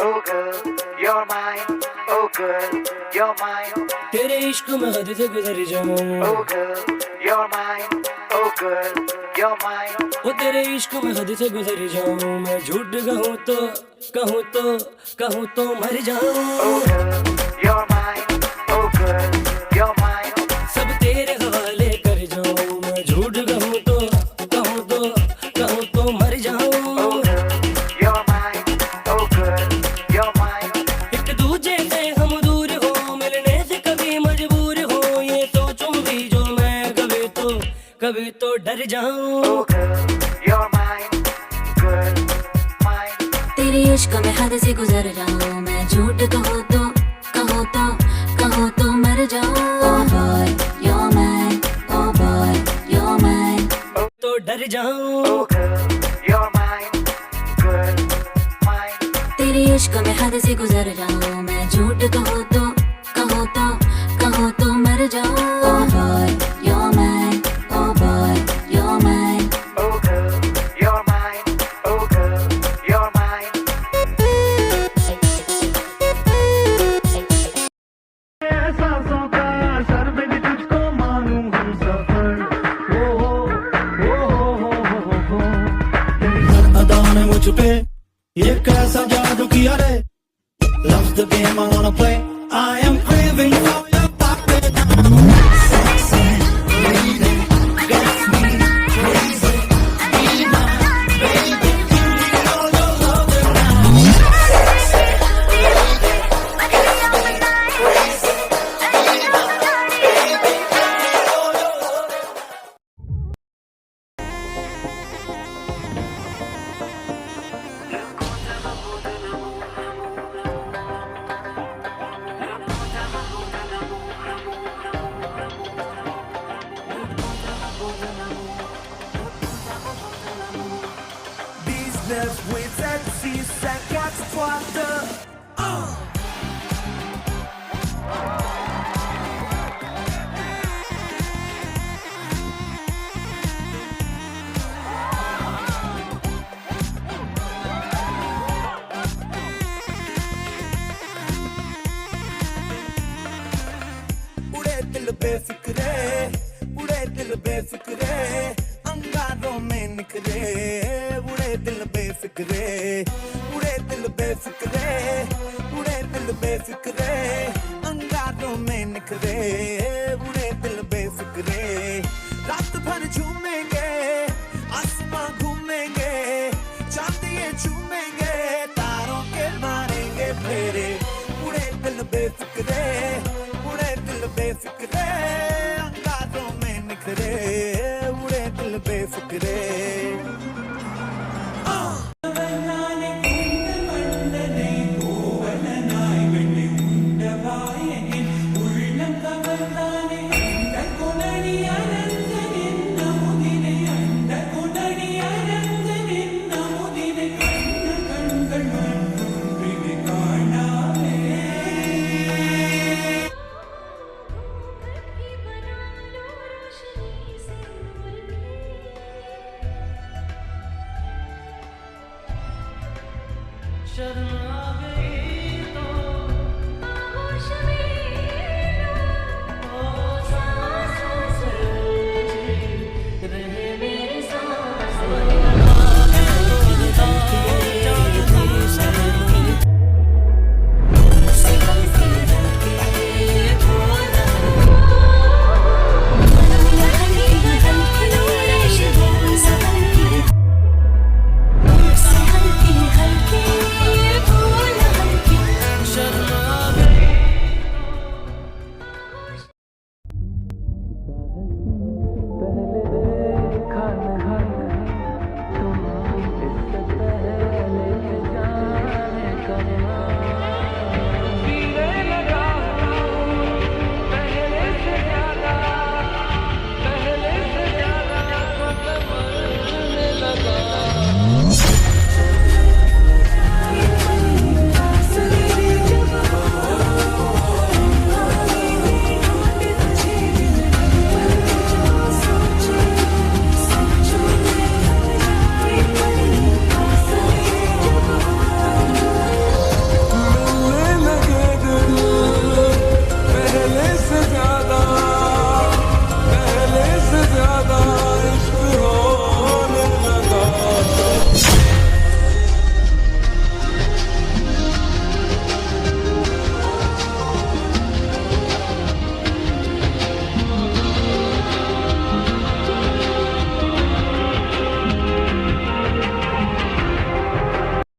Oh girl, you're mine. Oh girl, you're mine. तेरे इश्क में हद से गुजर जाऊं. Oh girl, you're mine. Oh girl, you're mine. वो तेरे इश्क में हद से गुजर जाऊं. मैं झूठ कहूँ तो मर जाऊं. Oh girल, you're mine. Oh girl, you're mine. सब तेरे हवाले कर जाऊं. मैं झूठ कहूँ तो मर जाऊं. Oh girl, you're mine. Oh girl, you're mine. एक दूजे से हम दूर हो, मिलने से कभी मजबूर हो. ये सोचूं भी जो मैं कभी तो डर जाऊं. Oh girl, you're mine. Girl, mine. तेरे इश्क में हद से गुजर जाऊं. मैं झूठ कहूँ तो मर जाऊं. Oh boy, you're mine. Oh boy, you're mine. तो डर जाऊं. Oh girl, you're mine. Girl, mine. तेरे इश्क में हद से गुजर जाऊं. मैं झूठ कहूँ तो मर जाऊं. Oh boy, you're mine. Oh boy, you're mine. Oh girl, you're mine. Oh girl, you're mine. एहसासों का असर में भी तुझको मानूं हम सफर. हो तेरी हर अदा ने मुझ पे ये कैसा जादू किया रे. Love's the game I wanna play. I am craving for your body. Business with that C54. उड़े दिल बेफिक्रे अंगारों में निखरे. उड़े दिल बेफिक्रे अंगारों रख दे